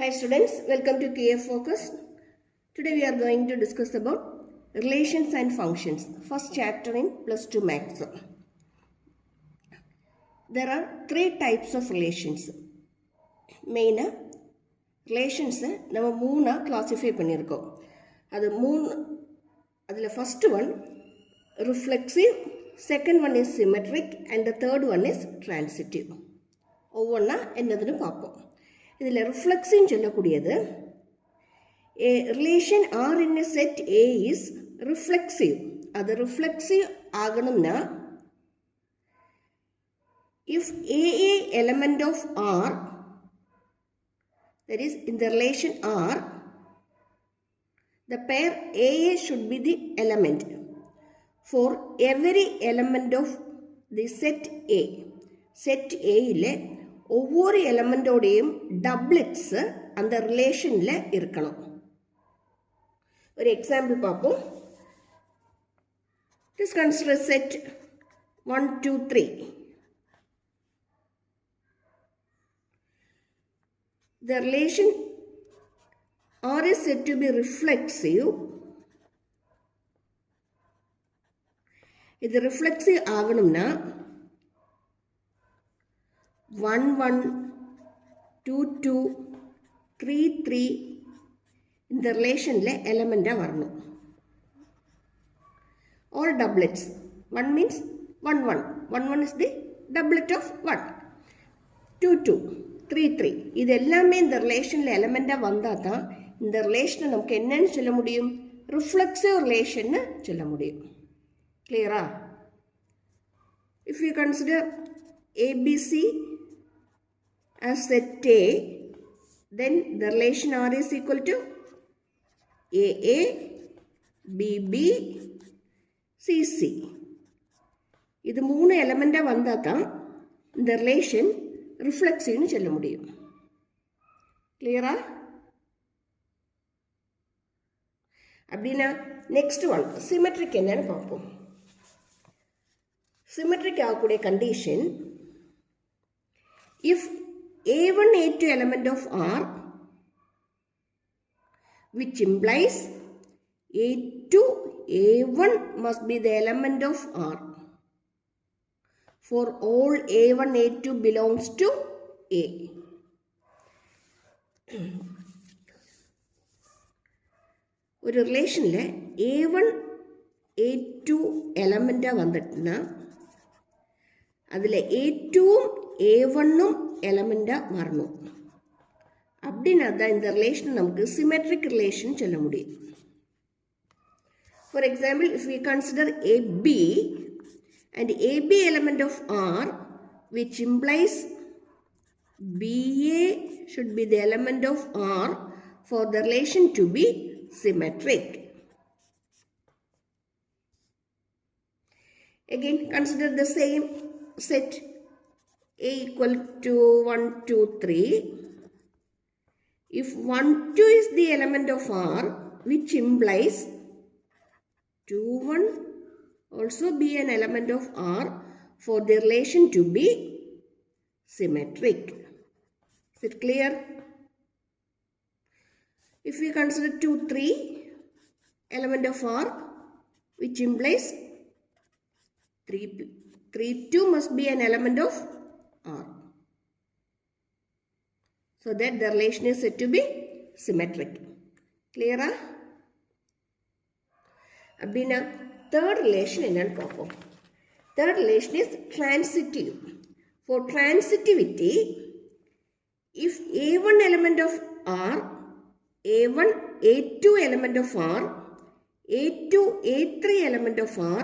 Hi students, welcome to KF Focus. Today we are going to discuss about relations and functions. First chapter in plus 2 maths. There are three types of relations. Main relations நம்ம மூணா classify பண்ணியிருக்கோம். அதில் first one reflexive, second one is symmetric and the third one is transitive. ஒவ்வொன்றா என்னதுன்னு பார்ப்போம். இதில் ரிஃப்ளெக்ஸின்னு சொல்லக்கூடியது a relation R in a set A is reflexive. அது reflexive ஆகணும்னா if AA element of R, that is in the relation R, the pair AA should be the element for every element of the set A. Set A ile ஒவ்வொரு எலமெண்டோடையும் டப்ளெட்ஸ் அந்த ரிலேஷனில் இருக்கணும். ஒரு example பார்ப்போம். Just consider set 1, 2, 3. The relation R is said to be reflexive. இது reflexive ஆகணும்னா 1, 1, 2, 2, 3, 3 இந்த ரிலேஷனில் எலமெண்ட்டாக வரணும். All doublets. 1 means 1, 1. 1, 1 is the doublet of 1. 2, 2, 3, 3. இது எல்லாமே இந்த ரிலேஷனில் எலமெண்ட்டாக வந்தால் தான் இந்த ரிலேஷனை நமக்கு என்னன்னு சொல்ல முடியும்? ரிஃப்ளெக்சிவ் ரிலேஷன்னு சொல்ல முடியும். கிளியரா? If you consider ABC as set A, then the relation R is equal to AA, BB, CC. இது மூணு எலமெண்ட்டாக வந்தால் தான் இந்த ரிலேஷன் ரிஃப்ளெக்சிவ்னு சொல்ல முடியும். கிளியரா? அப்படின்னா நெக்ஸ்ட் ஒன் சிமெட்ரிக் என்னன்னு பார்ப்போம். சிமெட்ரிக் ஆகக்கூடிய condition if A1, A2 element of R, which implies A2, A1 must be the element of R for all A1, A2 belongs to A. ஒரு ரிலேஷனில் A1, A2 எலமெண்ட்டாக வந்துட்டுனா அதில் A2ம் A1ம் எலமெண்ட்டாக வரணும். அப்படின்னா தான் இந்த ரிலேஷன் நமக்கு சிமெட்ரிக் ரிலேஷன் சொல்ல முடியும். For example, if we consider AB and AB element of R, which implies BA should be the element of R for the relation to be symmetric. Again, consider the same set A equal to 1, 2, 3. If 1, 2 is the element of R, which implies 2, 1 also be an element of R for the relation to be symmetric. Is it clear? If we consider 2, 3 element of R, which implies 3, 2 must be an element of R. So that the relation is said to be symmetric. Clear? அப்படின்னா third relation என்னன்னு பார்ப்போம். Third relation is transitive. For transitivity, if A1 element of R, A1, A2 element of R, A2, A3 element of R,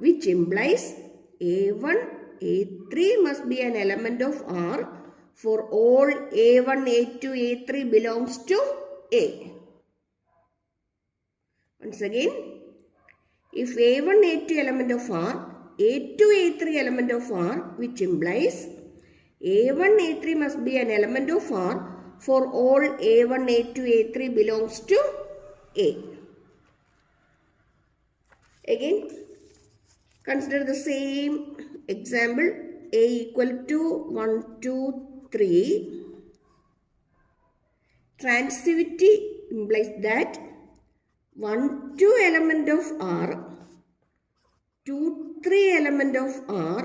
which implies A1, A3 must be an element of R for all A1, A2, A3 belongs to A. Once again, if A1, A2 element of R, A2, A3 element of R, which implies A1, A3 must be an element of R for all A1, A2, A3 belongs to A. Again, consider the same example. A equal to 1, 2, 3. Transitivity implies that 1, 2 element of R, 2, 3 element of R,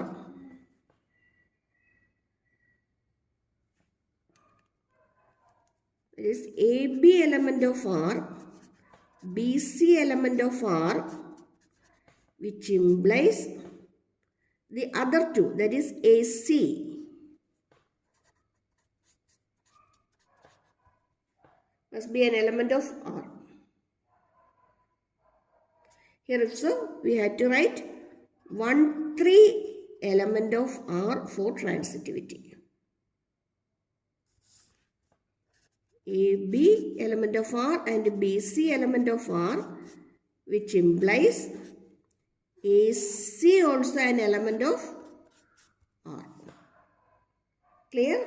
that is AB element of R, BC element of R, which implies the other two, that is AC, must be an element of R. Here also we had to write 1, 3 element of R for transitivity. AB element of R and BC element of R, which implies AC also an element of R. Clear?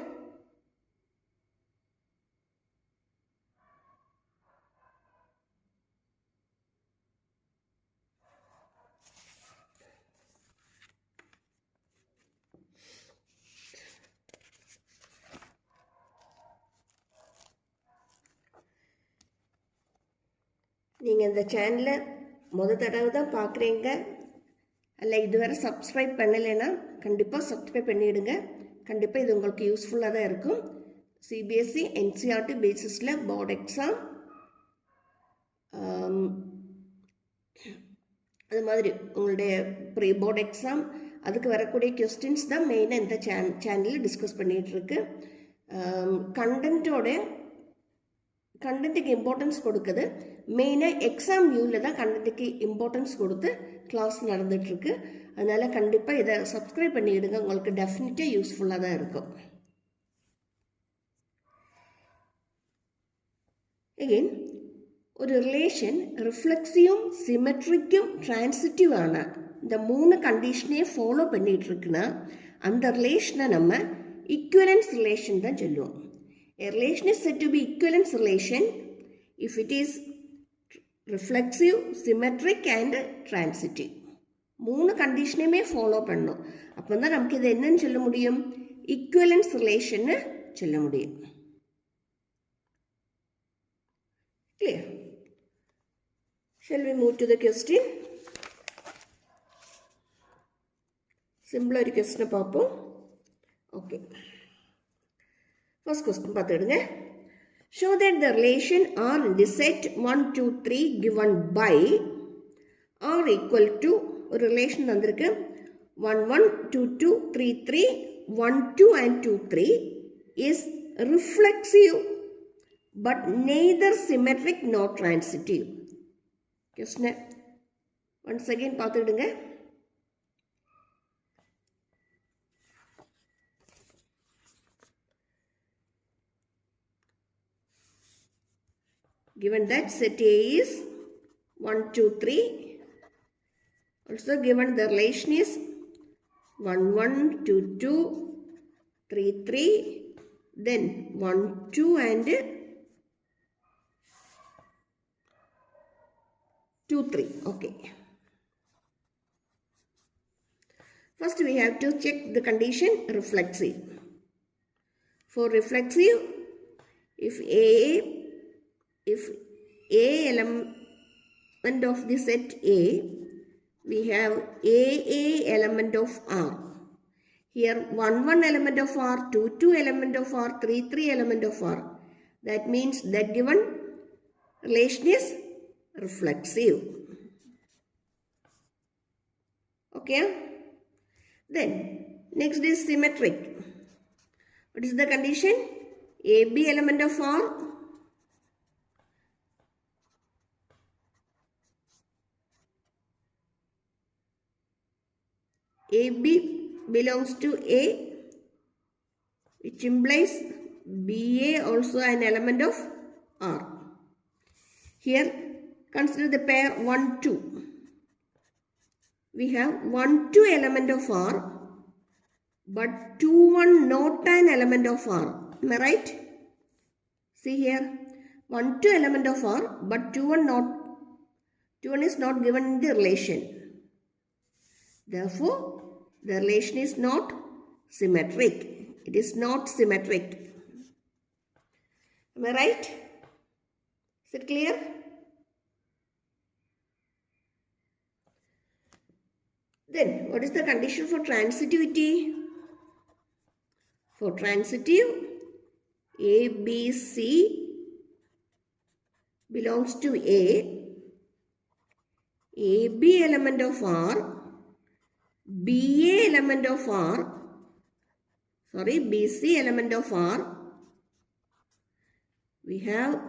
நீங்கள் இந்த சேனலை தடவை தான் பார்க்குறீங்க, அல்ல இதுவரை subscribe பண்ணலைன்னா கண்டிப்பாக சப்ஸ்கிரைப் பண்ணிவிடுங்க. கண்டிப்பாக இது உங்களுக்கு யூஸ்ஃபுல்லாக தான் இருக்கும். சிபிஎஸ்சி என்சிஆர்டி பேசிஸில் போர்டு எக்ஸாம், அது மாதிரி உங்களுடைய ப்ரீ போர்டு எக்ஸாம், அதுக்கு வரக்கூடிய கொஸ்டின்ஸ் தான் மெயினாக இந்த சேனலில் டிஸ்கஸ் பண்ணிகிட்ருக்கு. கண்டென்ட்டுக்கு இம்பார்ட்டன்ஸ் கொடுக்குது. மெயினாக எக்ஸாம் வியூவில் தான் கண்டென்ட்டுக்கு இம்பார்ட்டன்ஸ் கொடுத்து கிளாஸ் நடந்துகிட்ருக்கு. அதனால் கண்டிப்பாக இதை சப்ஸ்கிரைப் பண்ணிவிடுங்க, உங்களுக்கு டெஃபினட்டாக யூஸ்ஃபுல்லாக தான் இருக்கும். எகெயின் ஒரு ரிலேஷன் ரிஃப்ளெக்ஸிவும் சிமெட்ரிக்கும் டிரான்சிட்டிவான இந்த 3 கண்டிஷனே ஃபாலோ பண்ணிகிட்ருக்குன்னா அந்த ரிலேஷனை நம்ம ஈக்குவலன்ஸ் ரிலேஷன் தான் சொல்லுவோம். A relation is said to be equivalence relation if it is reflexive, symmetric and transitive. 3 கண்டிஷனையுமே follow பண்ணும். அப்போ தான் நமக்கு இது என்னன்னு சொல்ல முடியும்? ஈக்குவலன்ஸ் ரிலேஷன்னு சொல்ல முடியும். Clear? Shall we move to the question? சிம்பிளாக ஒரு கொஸ்டினை பார்ப்போம். Okay, first question பார்த்துடுங்க. Show that the relation R in the set 1, 2, 3 given by R equal to ஒரு relation வந்திருக்கு 1, 1, 2, 2, 3, 3, 1, 2 and 2, 3 is reflexive but neither symmetric nor transitive. Question once again பார்த்துடுங்க. Given that set A is 1, 2, 3, also given the relation is 1, 1, 2, 2, 3, 3, then 1, 2 and 2, 3. Okay. First we have to check the condition reflexive. For reflexive, if A element of the set A, we have AA element of R. Here 1, 1 element of R, 2, 2 element of R, 3, 3 element of R. That means that given relation is reflexive. Okay? Then next is symmetric. What is the condition? AB element of R, AB belongs to A, which implies BA also an element of R. Here consider the pair 1, 2. We have 1, 2 element of R, but 2, 1 not an element of R. Am I right? See here, 1, 2 element of R, but 2, 1 is not given in the relation. Therefore, the relation is not symmetric. It is not symmetric. Am I right? Is it clear? Then, what is the condition for transitivity? For transitive, A, B, C belongs to A, B element of R, BA element of R, BC element of R, we have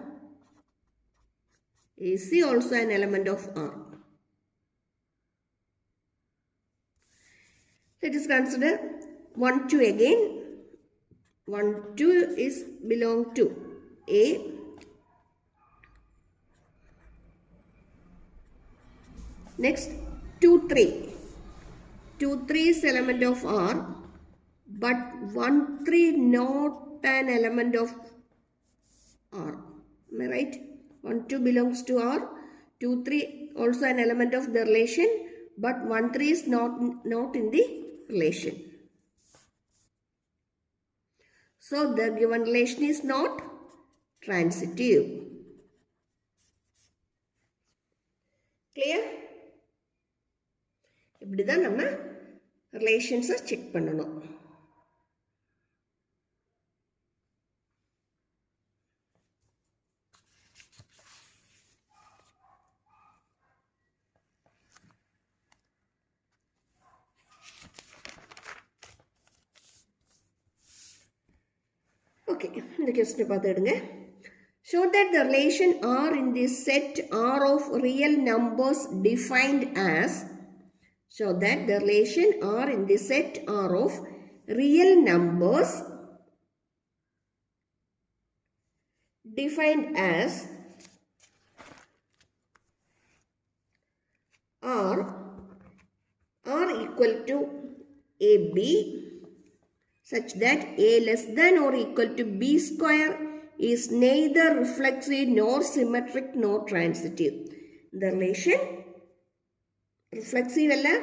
AC also an element of R. Let us consider 1, 2 again. 1, 2 is belong to A. Next 2, 3. 2, 3 is element of R, but 1, 3 not an element of R. Am I right? 1, 2 belongs to R. 2, 3 also an element of the relation, but 1, 3 is not in the relation. So the given relation is not transitive. Clear? இப்படிதான் நம்ம ரிலேஷன்ஸை check பண்ணணும். Okay, இந்த question பார்த்துடுங்க. Show that the relation R in the set R of real numbers defined as, show that the relation R in the set R of real numbers defined as R equal to AB such that A less than or equal to B square is neither reflexive nor symmetric nor transitive. The relation reflexive alla,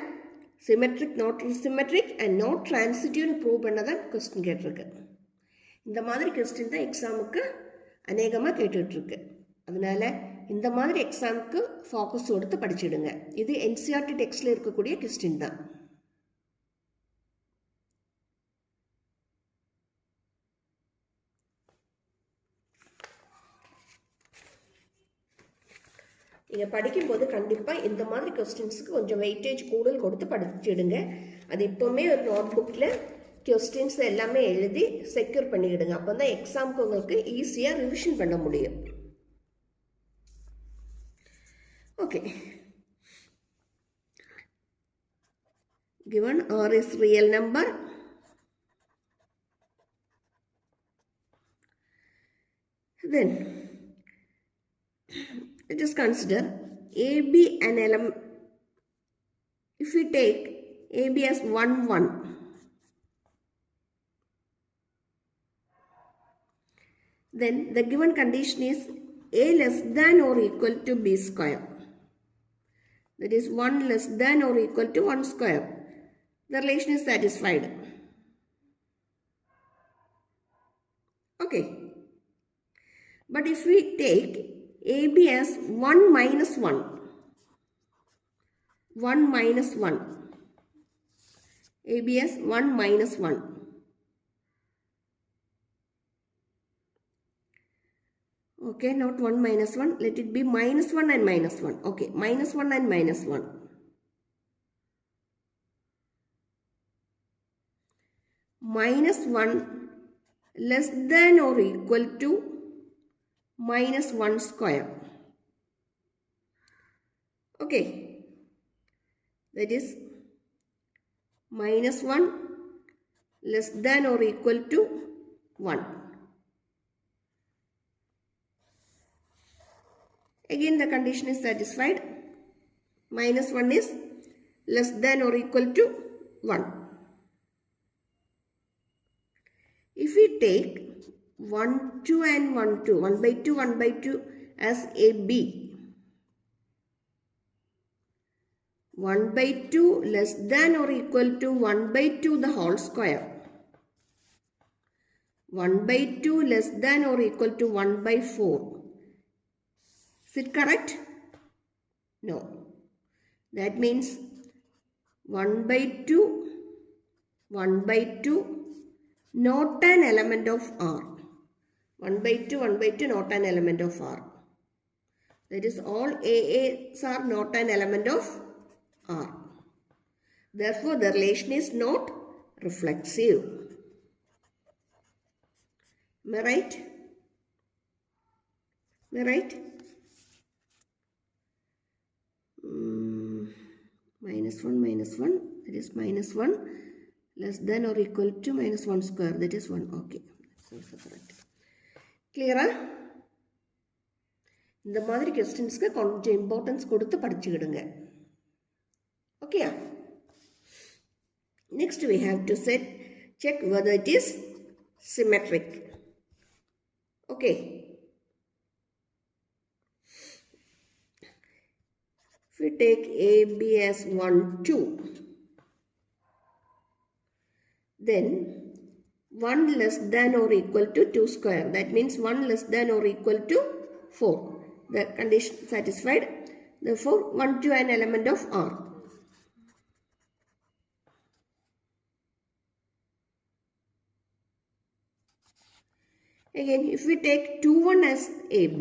symmetric not symmetric and not transitive nu prove பண்ணதான் question கேட்டிருக்கு. இந்த மாதிரி question தான் எக்ஸாமுக்கு அநேகமாக கேட்டுட்ருக்கு. அதனால இந்த மாதிரி எக்ஸாமுக்கு ஃபோக்கஸ் கொடுத்து படிச்சிடுங்க. இது NCERT டெக்ஸ்டில் இருக்கக்கூடிய கொஸ்டின் தான். நீங்கள் படிக்கும்போது கண்டிப்பாக இந்த மாதிரி கொஸ்டின்ஸுக்கு கொஞ்சம் வெயிட்டேஜ் கூடுதல் கொடுத்து படிச்சிடுங்க. அது இப்போவுமே ஒரு நோட் புக்கில் கொஸ்டின்ஸ் எல்லாமே எழுதி செக்யூர் பண்ணிக்கிடுங்க. அப்போ தான் எக்ஸாமுக்கு உங்களுக்கு ஈஸியாக ரிவிஷன் பண்ண முடியும். Okay, given R is real number, then let us consider AB an element. If we take AB as 1, 1, then the given condition is A less than or equal to B square. That is 1 less than or equal to 1 square. The relation is satisfied. Okay. But if we take AB as 1 minus 1, 1 minus 1, AB as 1 minus 1, okay, not 1 minus 1, let it be minus 1 and minus 1, okay, minus 1 and minus 1. Minus 1 less than or equal to minus 1 square. Okay, that is minus 1 less than or equal to 1. Again the condition is satisfied. Minus 1 is less than or equal to 1. If we take 1, 2 and 1, 2, 1 by 2, 1 by 2 as AB, 1 by 2 less than or equal to 1 by 2 the whole square. 1/2 less than or equal to 1/4. Is it correct? No. That means 1/2 not an element of R. 1/2 not an element of R. That is, all AA's are not an element of R. Therefore, the relation is not reflexive. Am I right? Am I right? -1, that is -1 less than or equal to -1 square, that is 1. Okay, that's also correct. Clear? இந்த மாதிரி questions-க்கு கொஞ்சம் importance கொடுத்து படிச்சுக்கிடுங்க. Okay? Next we have to check whether it is symmetric. Okay. If we take AB as 1, 2, then 1 less than or equal to 2 square. That means 1 less than or equal to 4. The condition satisfied. Therefore, 1, 2 an element of R. Again, if we take 2, 1 as AB,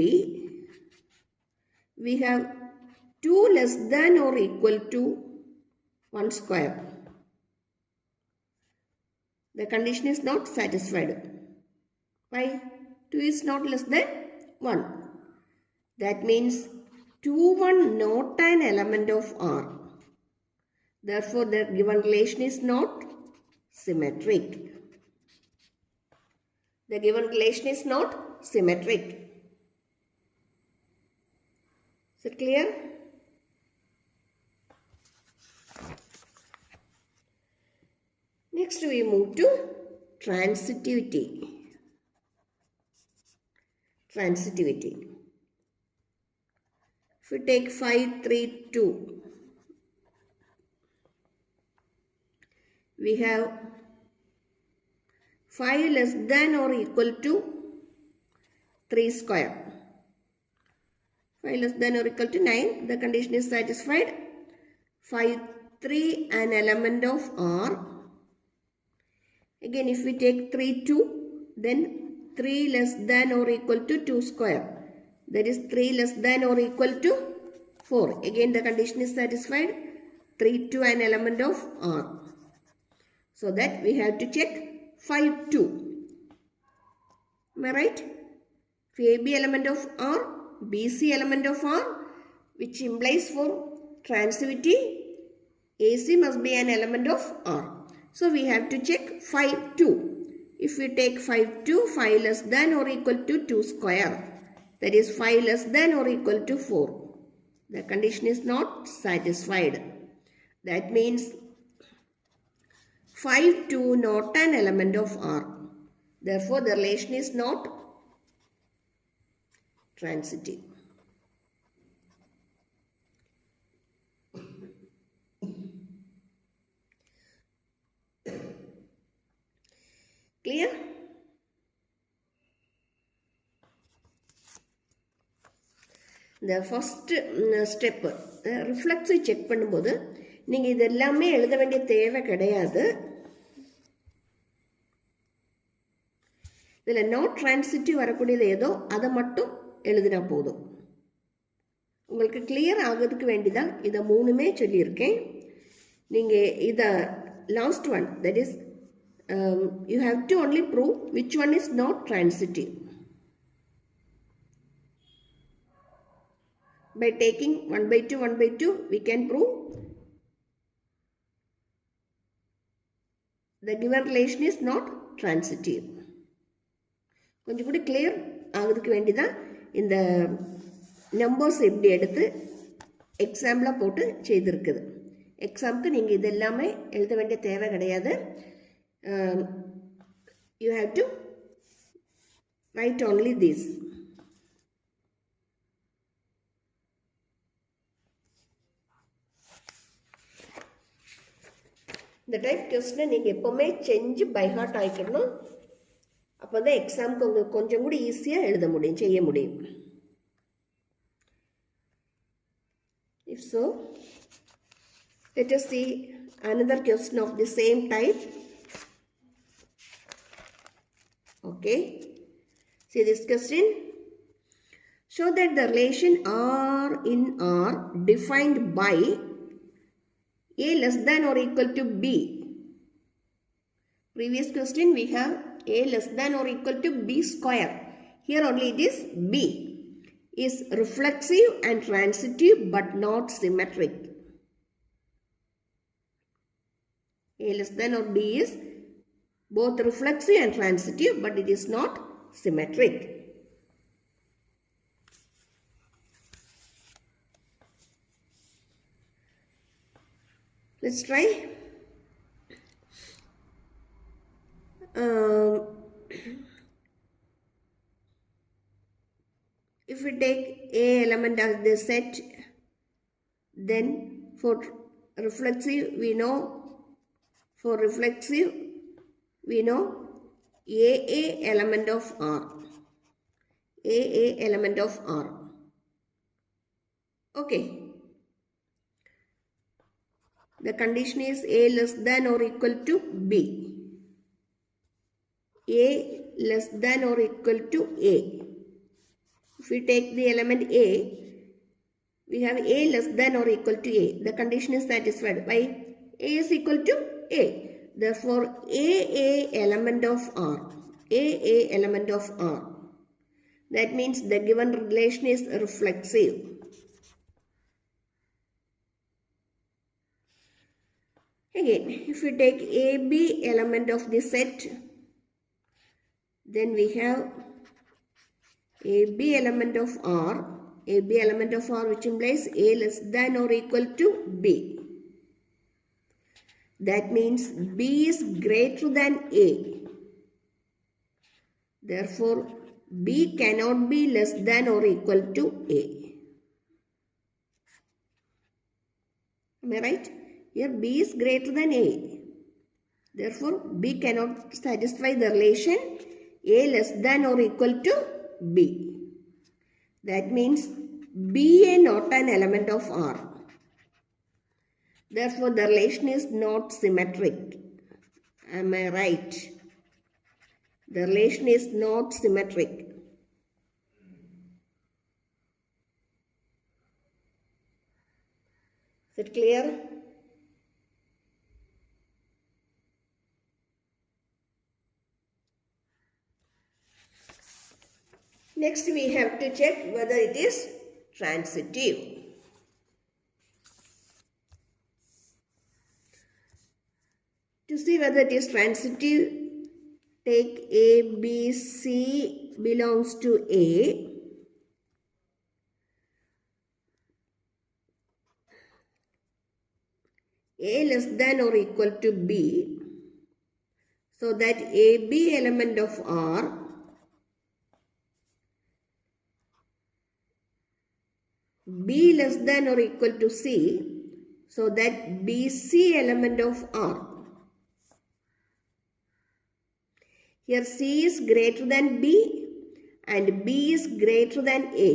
we have 2 less than or equal to 1 square. The condition is not satisfied. Why? 2 is not less than 1. That means 2, 1 not an element of R. Therefore, the given relation is not symmetric. The given relation is not symmetric. Is it clear? Next we move to transitivity. Transitivity. If we take 5, 3, 2, we have 5 less than or equal to 3 square. 5 less than or equal to 9. The condition is satisfied. 5, 3 an element of R. Again, if we take 3, 2, then 3 less than or equal to 2 square. That is 3 less than or equal to 4. Again, the condition is satisfied. 3, 2 an element of R. So that we have to check 5, 2. Am I right? If AB element of R, BC element of R, which implies for transitivity, AC must be an element of R. So we have to check 5, 2. If we take 5, 2, 5 less than or equal to 2 square. That is 5 less than or equal to 4. The condition is not satisfied. That means 5, 2 not an element of R. Therefore, the relation is not transitive. Clear? The first step, reflexive check பண்ணும்போது நீங்கள் இது எல்லாமே எழுத வேண்டிய தேவை கிடையாது. இதில் no transitive வரக்கூடியது ஏதோ அதை மட்டும் எழுதினா போதும். உங்களுக்கு கிளியர் ஆகிறதுக்கு வேண்டிதான் இதை மூணுமே சொல்லியிருக்கேன். நீங்கள் இதை last one, that is you have to only prove which one is not transitive. By taking 1/2, 1/2, we can prove the given relation is not transitive. கொஞ்சம் கூட கிளியர் ஆகிறதுக்கு வேண்டிதான் இந்த நம்பர்ஸ் எப்படி எடுத்து எக்ஸாம்பிளாக போட்டு செய்திருக்குது. எக்ஸாமுக்கு நீங்கள் இது எல்லாமே எழுத வேண்டிய தேவை கிடையாது. You have to write only this. இந்த டைப் கொஸ்டினை நீங்கள் எப்போவுமே செஞ்சு பை ஹார்ட் ஆகிக்கணும். அப்போ தான் எக்ஸாமுக்கு உங்களுக்கு கொஞ்சம் கூட ஈஸியாக எழுத முடியும், செய்ய முடியும். If so, let us see another question of the same type. Okay, see this question. Show that the relation R in R defined by A less than or equal to B. Previous question we have A less than or equal to B square. Here only it is B. Is reflexive and transitive but not symmetric. A less than or B is both reflexive and transitive but it is not symmetric. Let's try. If we take A element as the set, then for reflexive we know AA element of R. AA element of R. Okay. The condition is A less than or equal to B. A less than or equal to A. If we take the element A, we have A less than or equal to A. The condition is satisfied by A is equal to A. Therefore, AA element of R. AA element of R. That means the given relation is reflexive. Again, if we take AB element of the set, then we have AB element of R, AB element of R which implies A less than or equal to B. That means B is greater than A. Therefore, B cannot be less than or equal to A. Am I right? Here B is greater than A. Therefore, B cannot satisfy the relation A less than or equal to B. That means BA not an element of R. Therefore, the relation is not symmetric. Am I right? The relation is not symmetric. Is it clear? Next, we have to check whether it is transitive. To see whether it is transitive, take A, B, C belongs to A. A less than or equal to B. So that AB element of R B less than or equal to C, so that BC element of R. Here C is greater than B and B is greater than A.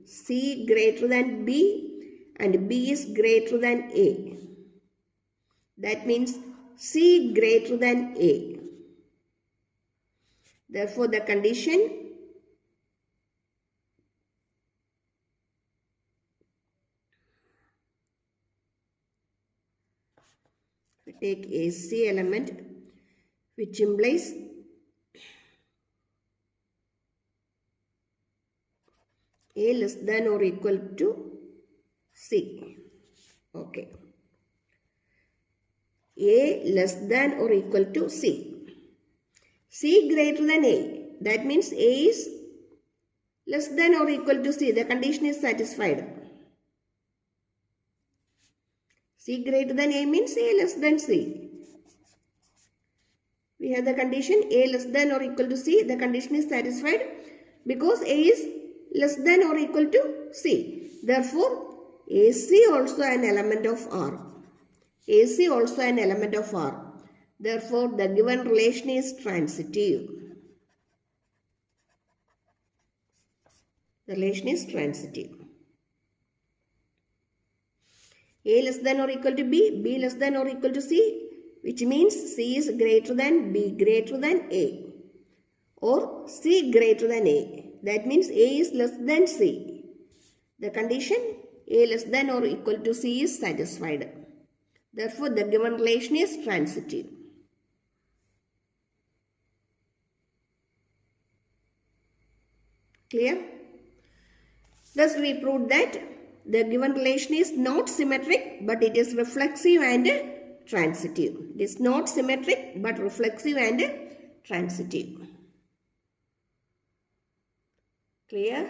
C greater than B and B is greater than A. That means C greater than A. Therefore, the condition take AC element which implies A less than or equal to C. Okay. A less than or equal to C. C greater than A. That means A is less than or equal to C. The condition is satisfied. C greater than A means A less than C. We have the condition A less than or equal to C. The condition is satisfied because A is less than or equal to C. Therefore, AC also an element of R. AC also an element of R. Therefore, the given relation is transitive. The relation is transitive. A less than or equal to B, B less than or equal to C, which means C is greater than B greater than A, or C greater than A. That means A is less than C. The condition A less than or equal to C is satisfied. Therefore, the given relation is transitive. Clear? Thus, we proved that the given relation is not symmetric, but it is reflexive and transitive. It is not symmetric, but reflexive and transitive. Clear?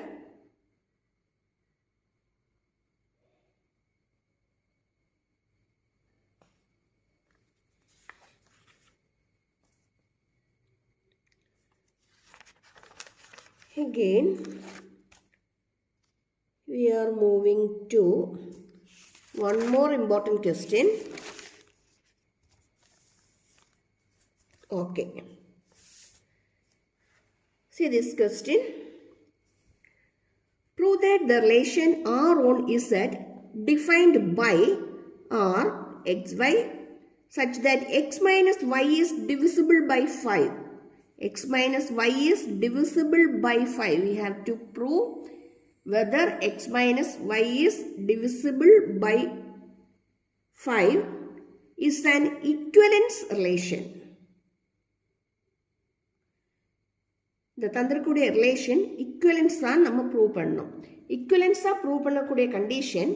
Again, we are moving to one more important question. Okay. See this question. Prove that the relation R on Z defined by R xy such that x minus y is divisible by 5. X minus y is divisible by 5. We have to prove whether x minus y is divisible by 5 is an equivalence relation. The தந்திரக்கூடிய relation equivalence தான் நம்ம prove பண்ணணும். Equivalence prove பண்ணக்கூடிய condition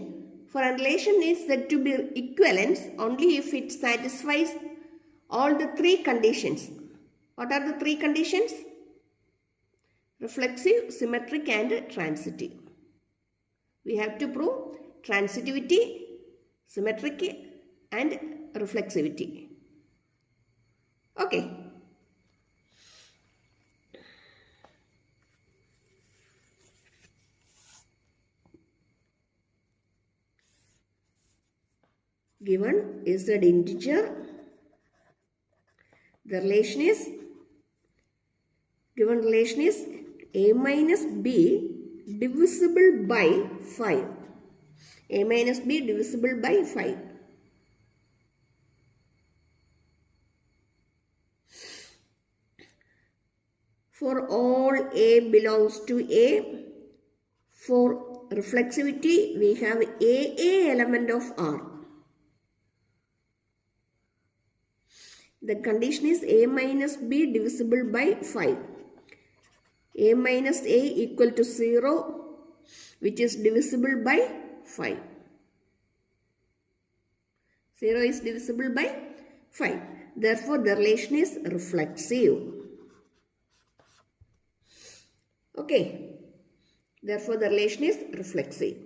for a relation is said to be equivalence only if it satisfies all the three conditions. What are the three conditions? Reflexive, symmetric and transitive. We have to prove transitivity, symmetric and reflexivity. Okay. Given is an integer. The relation is, given relation is a minus b divisible by 5. A minus b divisible by 5. For all a belongs to A, for reflexivity we have a element of R. The condition is a minus b divisible by 5. A minus a equal to 0, which is divisible by 5. 0 is divisible by 5. Therefore, the relation is reflexive. Okay. Therefore, the relation is reflexive.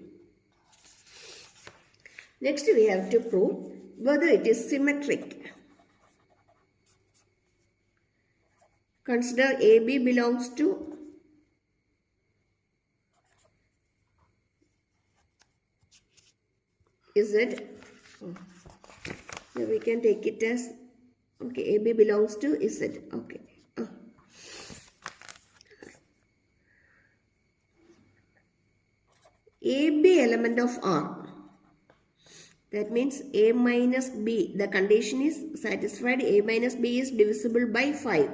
Next, we have to prove whether it is symmetric. Consider AB belongs to Z. So we can take it as, okay, AB belongs to Z. Okay. AB element of R. That means A minus B. The condition is satisfied. A minus B is divisible by 5.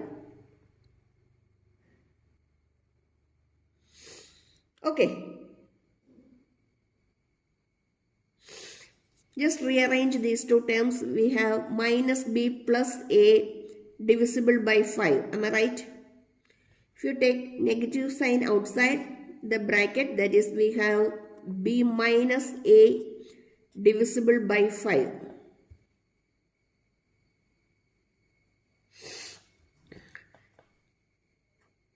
Okay. Just rearrange these two terms. We have minus b plus a divisible by 5. Am I right? If you take negative sign outside the bracket, that is, we have b minus a divisible by 5.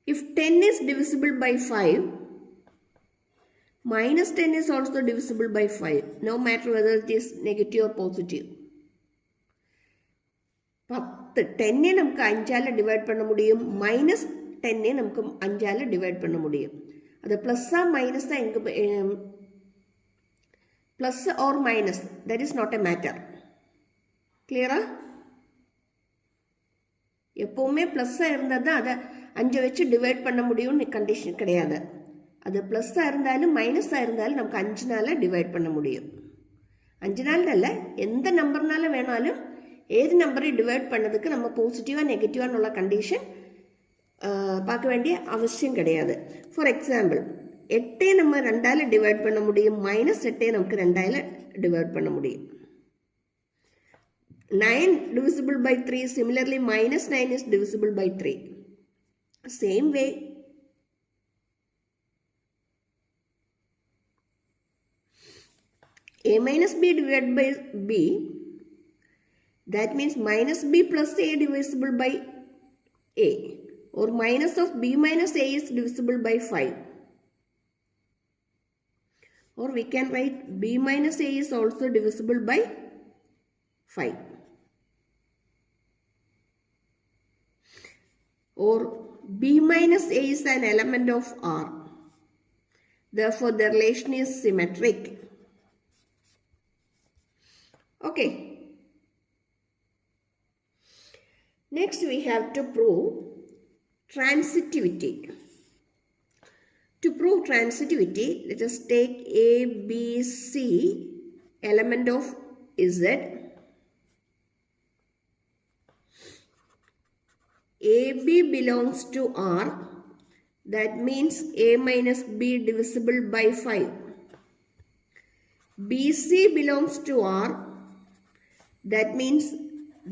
If 10 is divisible by 5, minus 10 is also divisible by 5, no matter whether it is negative or positive. 10 നമുക്ക് 5 divide பண்ண முடியும், minus 10 നമുക്ക് 5 divide பண்ண முடியும். அது plus minus എനിക്ക് plus or minus, that is not a matter. ക്ലിയറാ? எப்பவுமே ப்ளஸ்ஸாக இருந்தது அதை 5 வச்சு டிவைட் பண்ண முடியும்னு கண்டிஷன் கிடையாது. அது ப்ளஸ்ஸாக இருந்தாலும் மைனஸாக இருந்தாலும் நமக்கு 5 டிவைட் பண்ண முடியும். 5 அல்ல, எந்த நம்பர்னால வேணாலும் ஏது நம்பரை டிவைட் பண்ணதுக்கு நம்ம பாசிட்டிவாக நெகட்டிவானுள்ள கண்டிஷன் பார்க்க வேண்டிய அவசியம் கிடையாது. ஃபார் எக்ஸாம்பிள் 8 நம்ம 2 டிவைட் பண்ண முடியும், -8 நமக்கு 2 டிவைட் பண்ண முடியும். 9 divisible by 3, similarly -9 is divisible by 3. Same way, a minus b divided by b, that means minus b plus a divisible by a, or minus of b minus a is divisible by 5, or we can write b minus a is also divisible by 5, or b minus a is an element of R, therefore the relation is symmetric. Okay. Next we have to prove transitivity. To prove transitivity, let us take A, B, C, element of Z. AB belongs to R, that means A minus B divisible by 5. BC belongs to R, that means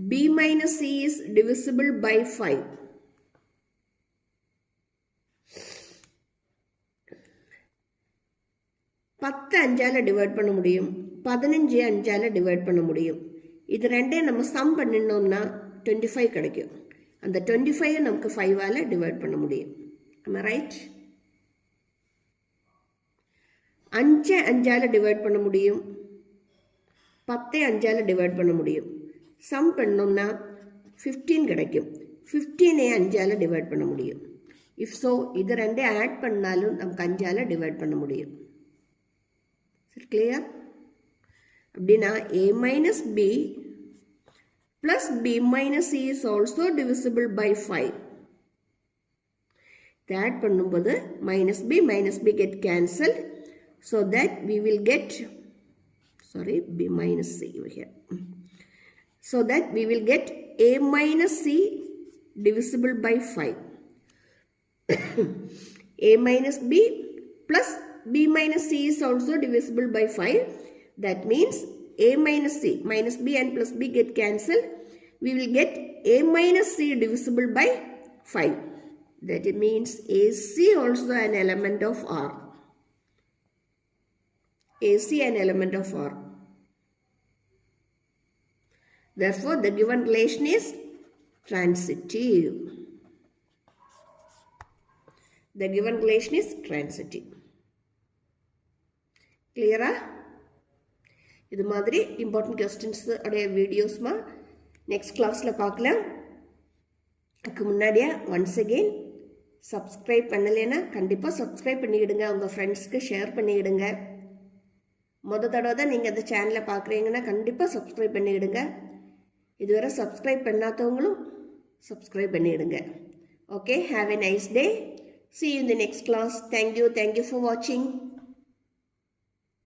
B minus C is divisible by 5. பத்து 5 divide பண்ண முடியும், 15 5 divide பண்ண முடியும். இது ரெண்டே நம்ம some பண்ணினோம்னா 25 கிடைக்கும். அந்த 25 நமக்கு 5 டிவைட் பண்ண முடியும். Am I right? 5 5 டிவைட் பண்ண முடியும், 10 5 டிவைட் பண்ண முடியும். சம் பண்ணோம்னா 15 கிடைக்கும். 15 5 டிவைட் பண்ண முடியும். இஃப் ஸோ இது ரெண்டே ஆட் பண்ணாலும் நமக்கு 5 டிவைட் பண்ண முடியும். சரி, கிளியர்? அப்படின்னா a minus b plus b minus c is also divisible by 5. இதை ஆட் பண்ணும்போது minus b get cancelled, so that we will get, sorry, b minus c over here, so that we will get a minus c divisible by 5. A minus b plus b minus c is also divisible by 5. That means a minus c, minus b and plus b get cancelled. We will get a minus c divisible by 5. That means AC also an element of R. AC an element of R. Therefore, the given relation is transitive. The given relation is transitive. Clear? இது மாதிரி important questions உடைய வீடியோஸ்மா next classல பார்க்கலாம். அதுக்கு முன்னாடியே once again subscribe பண்ணலைன்னா கண்டிப்பாக subscribe பண்ணிவிடுங்க, உங்கள் ஃப்ரெண்ட்ஸ்க்கு ஷேர் பண்ணிவிடுங்க. தடவை தான் நீங்கள் அந்த சேனலை பார்க்குறீங்கன்னா கண்டிப்பாக subscribe பண்ணிவிடுங்க. இதுவரை subscribe பண்ணாதவங்களும் subscribe பண்ணிவிடுங்க. Okay, have a nice day. See you in the next class. Thank you for watching.